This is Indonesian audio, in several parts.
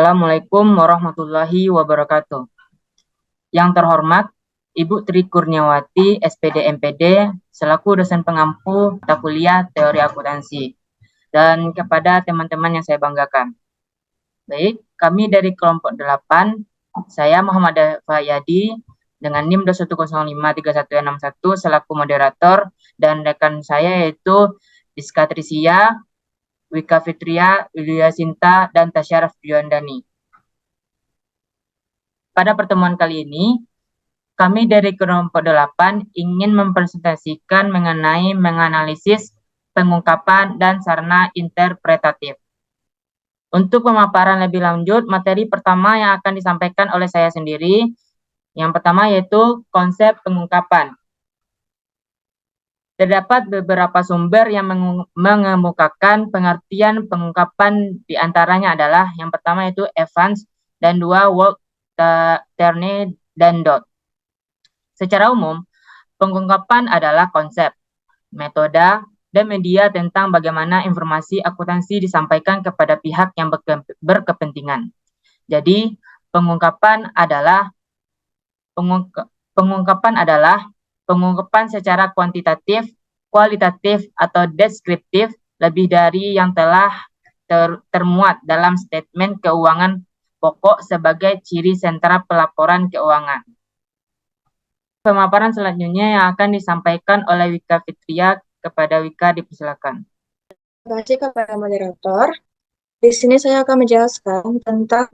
Assalamualaikum warahmatullahi wabarakatuh. Yang terhormat, Ibu Tri Kurniawati, SPD MPD, selaku dosen pengampu mata kuliah Teori Akuntansi, dan kepada teman-teman yang saya banggakan. Baik, kami dari kelompok 8, saya Muhammad Fahyadi, dengan NIM 210531161 selaku moderator, dan rekan saya yaitu Rizka Trisia, Wika Fitria, Yulia Sinta, dan Tasyaraf Juandani. Pada pertemuan kali ini, kami dari kelompok 8 ingin mempresentasikan mengenai menganalisis, pengungkapan, dan sarana interpretatif. Untuk pemaparan lebih lanjut, materi pertama yang akan disampaikan oleh saya sendiri, yang pertama yaitu konsep pengungkapan. Terdapat beberapa sumber yang mengemukakan pengertian pengungkapan, diantaranya adalah yang pertama yaitu Evans dan dua Walt, Terney, dan Dodd. Secara umum, pengungkapan adalah konsep, metode, dan media tentang bagaimana informasi akuntansi disampaikan kepada pihak yang berkepentingan. Jadi, pengungkapan adalah pengungkapan secara kuantitatif, kualitatif, atau deskriptif lebih dari yang telah termuat dalam statement keuangan pokok sebagai ciri sentra pelaporan keuangan. Pemaparan selanjutnya yang akan disampaikan oleh Wika Fitria. Kepada Wika, dipersilakan. Terima kasih kepada moderator. Di sini saya akan menjelaskan tentang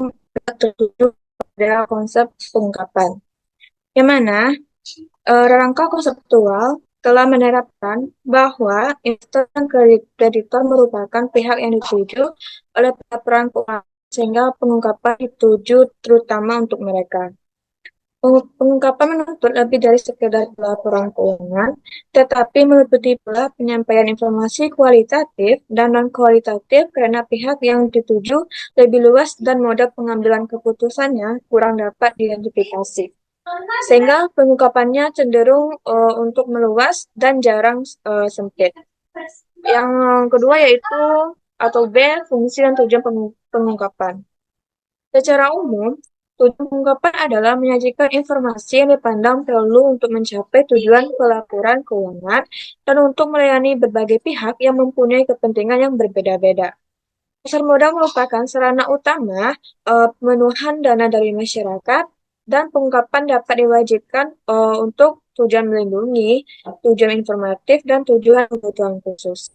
tertuju pada konsep pengungkapan. Yang mana rangka konseptual telah menerapkan bahwa investor dan kreditor merupakan pihak yang dituju oleh pelaporan keuangan, sehingga pengungkapan dituju terutama untuk mereka. Pengungkapan menuntut lebih dari sekedar pelaporan keuangan, tetapi meliputi pula penyampaian informasi kualitatif dan non-kualitatif karena pihak yang dituju lebih luas dan mode pengambilan keputusannya kurang dapat diidentifikasi. Sehingga pengungkapannya cenderung untuk meluas dan jarang sempit. Yang kedua yaitu atau B, fungsi dan tujuan pengungkapan. Secara umum, tujuan pengungkapan adalah menyajikan informasi yang dipandang perlu untuk mencapai tujuan pelaporan keuangan dan untuk melayani berbagai pihak yang mempunyai kepentingan yang berbeda-beda. Pasar modal merupakan sarana utama pemenuhan dana dari masyarakat, dan pengungkapan dapat diwajibkan untuk tujuan melindungi, tujuan informatif, dan tujuan kebutuhan khusus.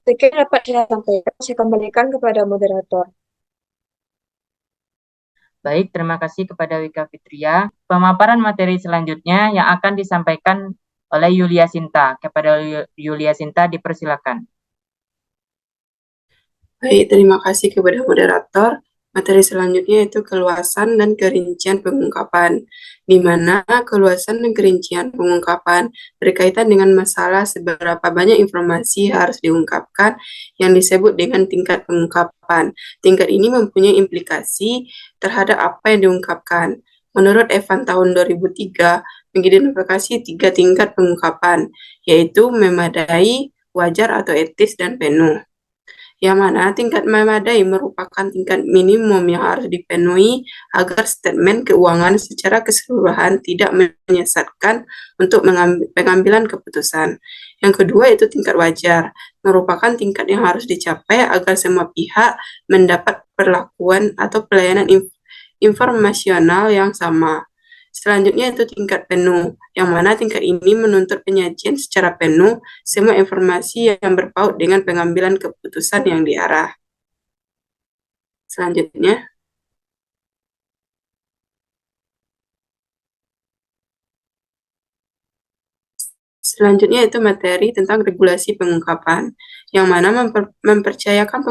Sekian dapat saya sampaikan, saya kembalikan kepada moderator. Baik, terima kasih kepada Wika Fitria. Pemaparan materi selanjutnya yang akan disampaikan oleh Yulia Sinta. Kepada Yulia Sinta, dipersilakan. Baik, terima kasih kepada moderator. Materi selanjutnya yaitu keluasan dan kerincian pengungkapan, di mana keluasan dan kerincian pengungkapan berkaitan dengan masalah seberapa banyak informasi harus diungkapkan yang disebut dengan tingkat pengungkapan. Tingkat ini mempunyai implikasi terhadap apa yang diungkapkan. Menurut Evan tahun 2003, mengidentifikasi 3 tingkat pengungkapan, yaitu memadai, wajar atau etis, dan penuh. Yang mana tingkat memadai merupakan tingkat minimum yang harus dipenuhi agar statement keuangan secara keseluruhan tidak menyesatkan untuk pengambilan keputusan. Yang kedua yaitu tingkat wajar, merupakan tingkat yang harus dicapai agar semua pihak mendapat perlakuan atau pelayanan informasional yang sama. Selanjutnya itu tingkat penuh, yang mana tingkat ini menuntut penyajian secara penuh semua informasi yang berpaut dengan pengambilan keputusan yang diarah. Selanjutnya itu materi tentang regulasi pengungkapan, yang mana mempercayakan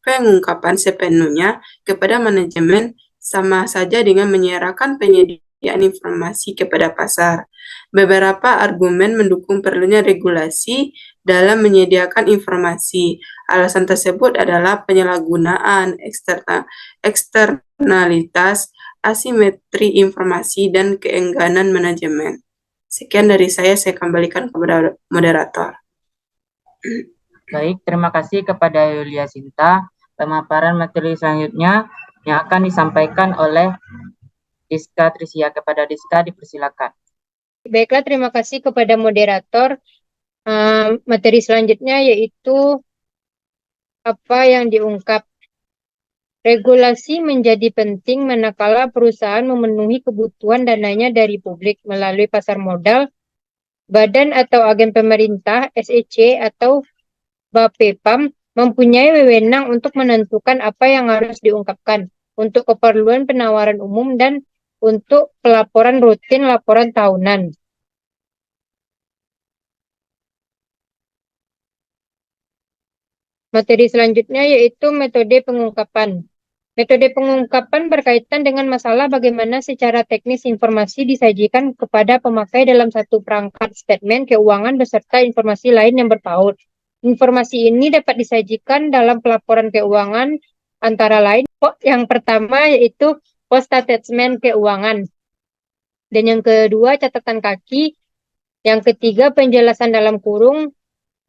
pengungkapan sepenuhnya kepada manajemen sama saja dengan menyerahkan penyediaan informasi kepada pasar. Beberapa argumen mendukung perlunya regulasi dalam menyediakan informasi. Alasan tersebut adalah penyalahgunaan, eksternalitas, asimetri informasi, dan keengganan manajemen. Sekian dari saya kembalikan kepada moderator. Baik, terima kasih kepada Yulia Sinta. Pemaparan materi selanjutnya yang akan disampaikan oleh Diska Trisia. Kepada Diska dipersilakan. Baiklah, terima kasih kepada moderator. Materi selanjutnya yaitu apa yang diungkap. Regulasi menjadi penting manakala perusahaan memenuhi kebutuhan dananya dari publik melalui pasar modal, badan atau agen pemerintah, SEC atau Bapepam mempunyai wewenang untuk menentukan apa yang harus diungkapkan untuk keperluan penawaran umum dan untuk pelaporan rutin laporan tahunan. Materi selanjutnya yaitu metode pengungkapan. Metode pengungkapan berkaitan dengan masalah bagaimana secara teknis informasi disajikan kepada pemakai dalam satu perangkat statement keuangan beserta informasi lain yang berpaut. Informasi ini dapat disajikan dalam pelaporan keuangan antara lain yang pertama yaitu post statement keuangan. Dan yang kedua catatan kaki, yang ketiga penjelasan dalam kurung,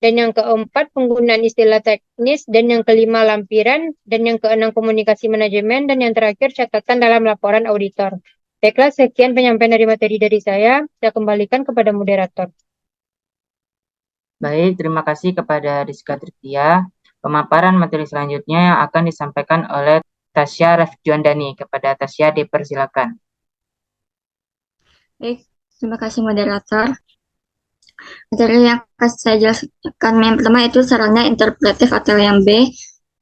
dan yang keempat penggunaan istilah teknis, dan yang kelima lampiran, dan yang keenam komunikasi manajemen, dan yang terakhir catatan dalam laporan auditor. Baiklah, sekian penyampaian dari materi dari saya kembalikan kepada moderator. Baik, terima kasih kepada Diska Trisia. Pemaparan materi selanjutnya yang akan disampaikan oleh Tasya Rafjuandani. Kepada Tasya dipersilakan. Baik, terima kasih moderator. Materi yang akan saya jelaskan yang pertama itu sarana interpretif atau yang B.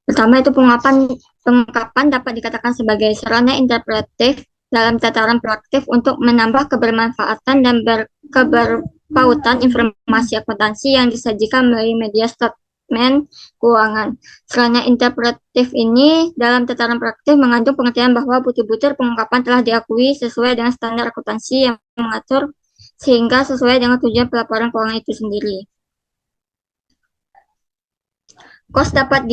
Pertama itu pengungkapan dapat dikatakan sebagai sarana interpretif dalam tataran proaktif untuk menambah kebermanfaatan dan keberpautan informasi akuntansi yang disajikan melalui media statement keuangan. Sarana interpretif ini dalam tataran proaktif mengandung pengertian bahwa butir-butir pengungkapan telah diakui sesuai dengan standar akuntansi yang mengatur sehingga sesuai dengan tujuan pelaporan keuangan itu sendiri. Cost dapat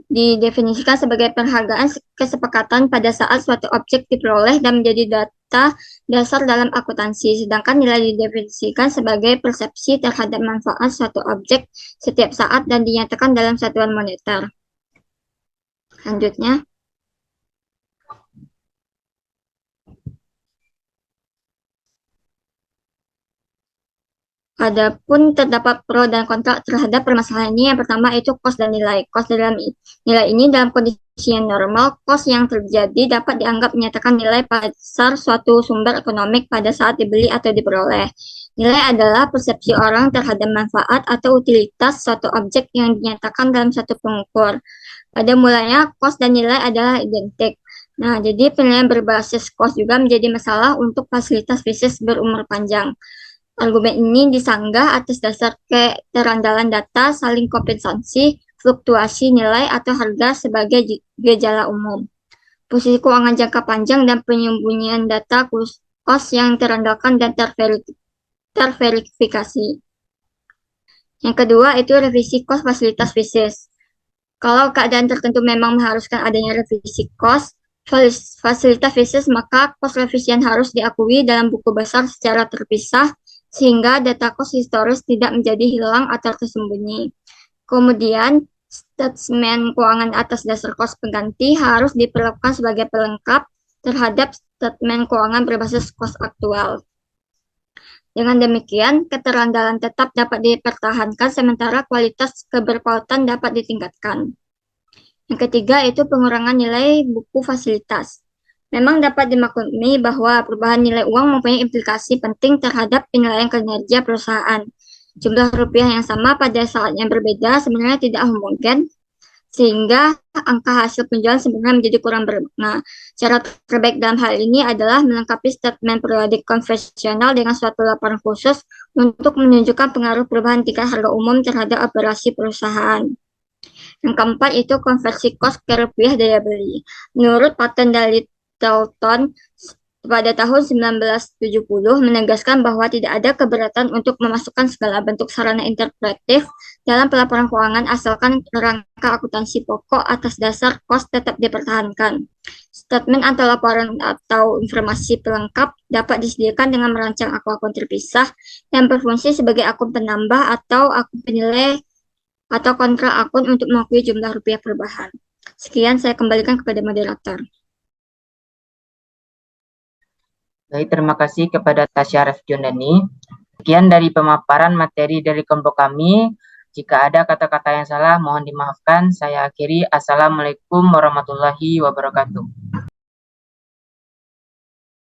didefinisikan sebagai penghargaan kesepakatan pada saat suatu objek diperoleh dan menjadi data dasar dalam akuntansi, sedangkan nilai didefinisikan sebagai persepsi terhadap manfaat suatu objek setiap saat dan dinyatakan dalam satuan moneter. Selanjutnya, adapun terdapat pro dan kontra terhadap permasalahan ini. Yang pertama itu cost dan nilai. Cost dalam nilai ini dalam kondisi yang normal, cost yang terjadi dapat dianggap menyatakan nilai pasar suatu sumber ekonomi pada saat dibeli atau diperoleh. Nilai adalah persepsi orang terhadap manfaat atau utilitas suatu objek yang dinyatakan dalam satu pengukur. Pada mulanya, cost dan nilai adalah identik. Nah, jadi penilaian berbasis cost juga menjadi masalah untuk fasilitas bisnis berumur panjang. Argumen ini disanggah atas dasar keterandalan data, saling kompensasi, fluktuasi nilai atau harga sebagai gejala umum. Posisi keuangan jangka panjang dan penyembunyian data cost yang terandalkan dan terverifikasi. Yang kedua itu revisi cost fasilitas bisnis. Kalau keadaan tertentu memang mengharuskan adanya revisi cost fasilitas bisnis, maka cost revisian harus diakui dalam buku besar secara terpisah sehingga data cost historis tidak menjadi hilang atau tersembunyi. Kemudian, statement keuangan atas dasar cost pengganti harus diperlakukan sebagai pelengkap terhadap statement keuangan berbasis cost aktual. Dengan demikian, keterandalan tetap dapat dipertahankan sementara kualitas keberpautan dapat ditingkatkan. Yang ketiga itu pengurangan nilai buku fasilitas. Memang dapat dimaklumi bahwa perubahan nilai uang mempunyai implikasi penting terhadap penilaian kinerja perusahaan. Jumlah rupiah yang sama pada saat yang berbeda sebenarnya tidak homogen, sehingga angka hasil penjualan sebenarnya menjadi kurang bermakna. Cara terbaik dalam hal ini adalah melengkapi statement periodik konvensional dengan suatu laporan khusus untuk menunjukkan pengaruh perubahan tingkat harga umum terhadap operasi perusahaan. Yang keempat itu konversi cost ke rupiah daya beli. Menurut paten dari Dalton pada tahun 1970 menegaskan bahwa tidak ada keberatan untuk memasukkan segala bentuk sarana interpretif dalam pelaporan keuangan asalkan rangka akuntansi pokok atas dasar cost tetap dipertahankan. Statement atau laporan atau informasi pelengkap dapat disediakan dengan merancang akun terpisah yang berfungsi sebagai akun penambah atau akun penilai atau kontra akun untuk mengakui jumlah rupiah perubahan. Sekian, saya kembalikan kepada moderator. Baik, terima kasih kepada Tasya Refjundani. Sekian dari pemaparan materi dari kelompok kami. Jika ada kata-kata yang salah, mohon dimaafkan. Saya akhiri. Assalamualaikum warahmatullahi wabarakatuh.